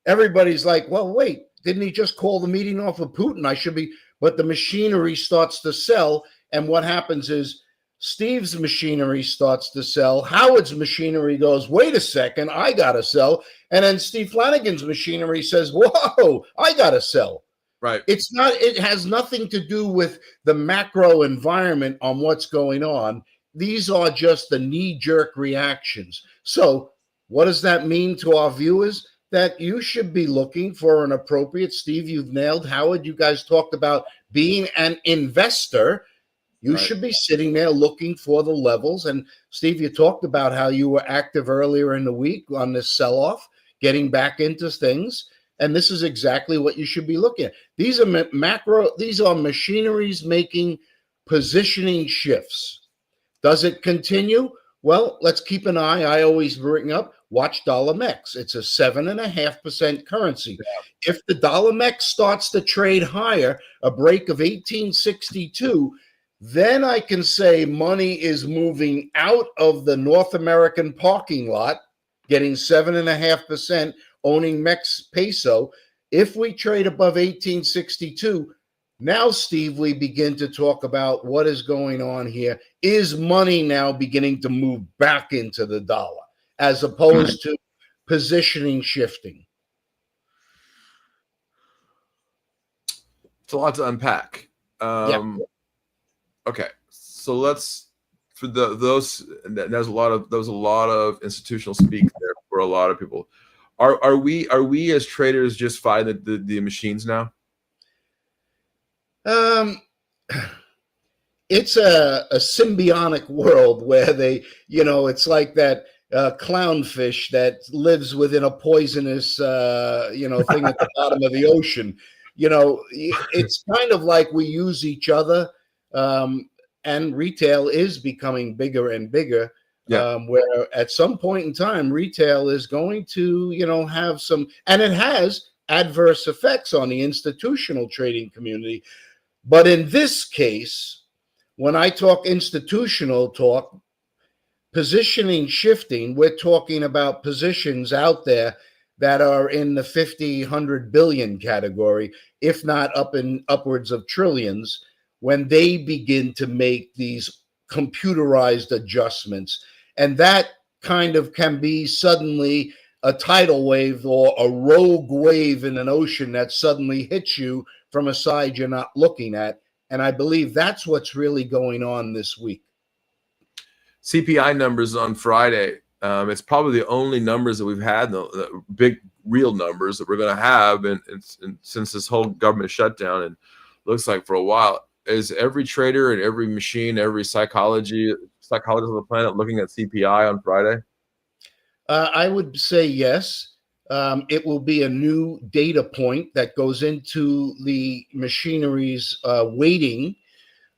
D: everybody's like, well, wait, didn't he just call the meeting off of Putin? But the machinery starts to sell. And what happens is Steve's machinery starts to sell. Howard's machinery goes, wait a second, I got to sell. And then Steve Flanagan's machinery says, whoa, I got to sell.
C: Right.
D: It has nothing to do with the macro environment on what's going on. These are just the knee-jerk reactions. So what does that mean to our viewers? That you should be looking for an appropriate, Steve, you've nailed. Howard, you guys talked about being an investor. You should be sitting there looking for the levels. And Steve, you talked about how you were active earlier in the week on this sell-off, getting back into things. And this is exactly what you should be looking at. These are machineries making positioning shifts. Does it continue? Well, let's keep an eye. I always bring up, watch dollar MEX. It's a 7.5% currency. Yeah. If the dollar MEX starts to trade higher, a break of 1862, then I can say money is moving out of the North American parking lot, getting 7.5%, owning Mex peso. If we trade above 1862, now, Steve, we begin to talk about what is going on here. Is money now beginning to move back into the dollar as opposed to positioning shifting?
C: It's a lot to unpack. Okay, so let's there's a lot of institutional speak there for a lot of people. Are we as traders just fighting the machines now?
D: It's a symbiotic world where they, it's like that clownfish that lives within a poisonous, thing at the bottom of the ocean. It's kind of like we use each other, and retail is becoming bigger and bigger. Yeah. Where at some point in time, retail is going to, have some, and it has adverse effects on the institutional trading community. But in this case, when I talk institutional talk, positioning shifting, we're talking about positions out there that are in the 50, 100 billion category, if not upwards of trillions, when they begin to make these computerized adjustments. And that kind of can be suddenly a tidal wave or a rogue wave in an ocean that suddenly hits you from a side you're not looking at. And I believe that's what's really going on this week.
C: CPI numbers on Friday. It's probably the only numbers that we've had, the big real numbers that we're going to have, and since this whole government shutdown, and looks like for a while, is every trader and every machine, every psychologist on the planet looking at CPI on Friday?
D: I would say yes. It will be a new data point that goes into the machinery's weighting.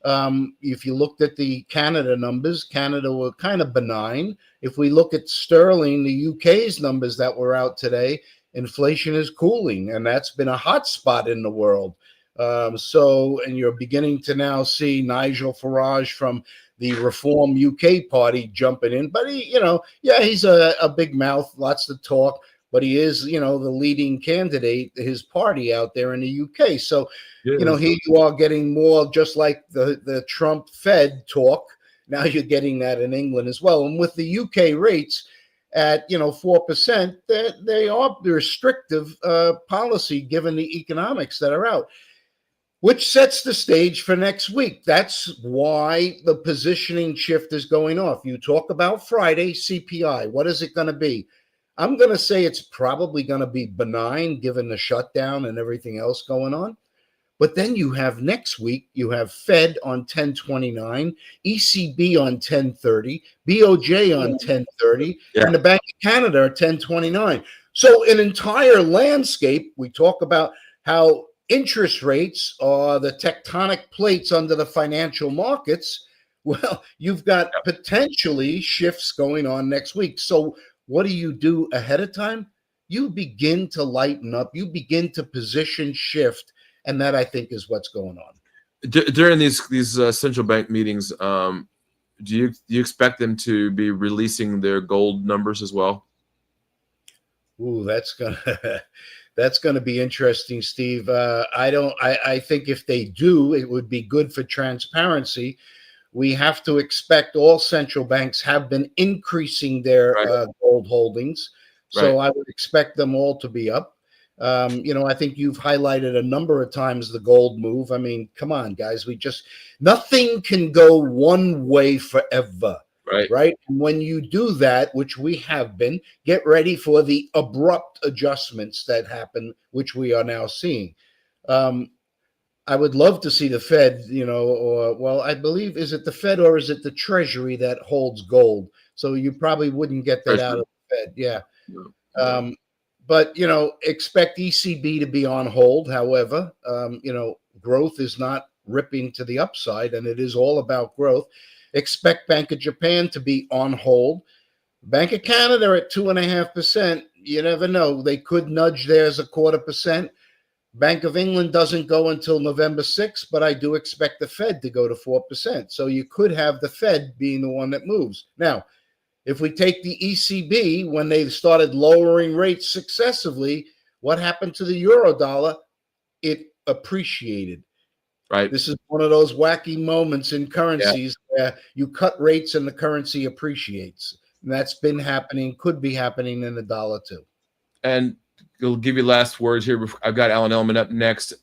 D: If you looked at the Canada numbers, Canada were kind of benign. If we look at sterling, the UK's numbers that were out today, inflation is cooling, and that's been a hot spot in the world. And you're beginning to now see Nigel Farage from the Reform UK party jumping in. But he's a big mouth, lots to talk, but he is, the leading candidate, his party out there in the UK. So, here you are getting more just like the Trump Fed talk. Now you're getting that in England as well. And with the UK rates at 4%, they are restrictive policy given the economics that are out, which sets the stage for next week. That's why the positioning shift is going off. You talk about Friday CPI. What is it going to be? I'm going to say it's probably going to be benign given the shutdown and everything else going on. But then you have next week, you have Fed on 10/29, ECB on 10/30, BOJ on 10/30, and the Bank of Canada at 10/29. So an entire landscape, we talk about how interest rates are the tectonic plates under the financial markets. Well, you've got potentially shifts going on next week. So what do you do ahead of time? You begin to lighten up. You begin to position shift. And that, I think, is what's going on.
C: During these central bank meetings, do you expect them to be releasing their gold numbers as well?
D: Ooh, that's gonna be interesting, Steve. I think if they do, it would be good for transparency. We have to expect all central banks have been increasing their gold holdings, so I would expect them all to be up. I think you've highlighted a number of times the gold move. I mean, come on, guys. Nothing can go one way forever, right? And when you do that, which we have been, get ready for the abrupt adjustments that happen, which we are now seeing. I would love to see the Fed, I believe, is it the Fed or is it the Treasury that holds gold? So you probably wouldn't get that out of the Fed. Yeah. But, expect ECB to be on hold. However, growth is not ripping to the upside, and it is all about growth. Expect Bank of Japan to be on hold. Bank of Canada at 2.5%. You never know. They could nudge theirs 0.25%. Bank of England doesn't go until November 6th, but I do expect the Fed to go to 4%. So you could have the Fed being the one that moves. Now, if we take the ECB, when they started lowering rates successively, what happened to the euro dollar? It appreciated.
C: Right.
D: This is one of those wacky moments in currencies where you cut rates and the currency appreciates. And that's been happening, could be happening in the dollar too.
C: And we'll give you last words here. I've got Alan Ellman up next.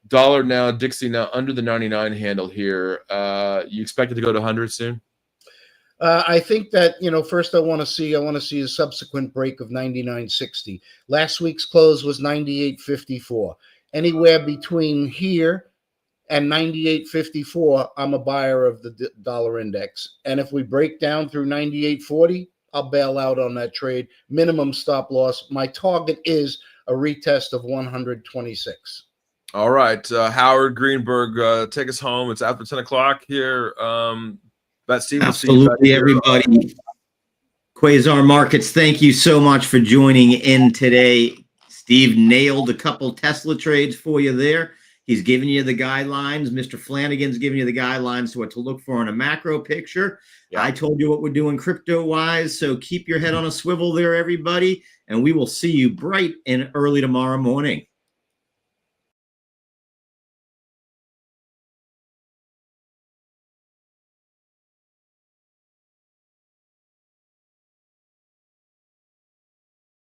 C: Dollar now, Dixie now under the 99 handle here. You expect it to go to 100 soon?
D: I think that, first I want to see a subsequent break of 99.60. Last week's close was 98.54. Anywhere between here and 98.54, I'm a buyer of the dollar index. And if we break down through 98.40, I'll bail out on that trade. Minimum stop loss. My target is a retest of 126.
C: All right. Howard Greenberg, take us home. It's after 10 o'clock here. Steve,
E: absolutely, everybody. Quasar Markets, thank you so much for joining in today. Steve nailed a couple Tesla trades for you there. He's giving you the guidelines. Mr. Flanagan's giving you the guidelines to what to look for in a macro picture.
C: Yeah.
E: I told you what we're doing crypto-wise, so keep your head on a swivel there, everybody, and we will see you bright and early tomorrow morning.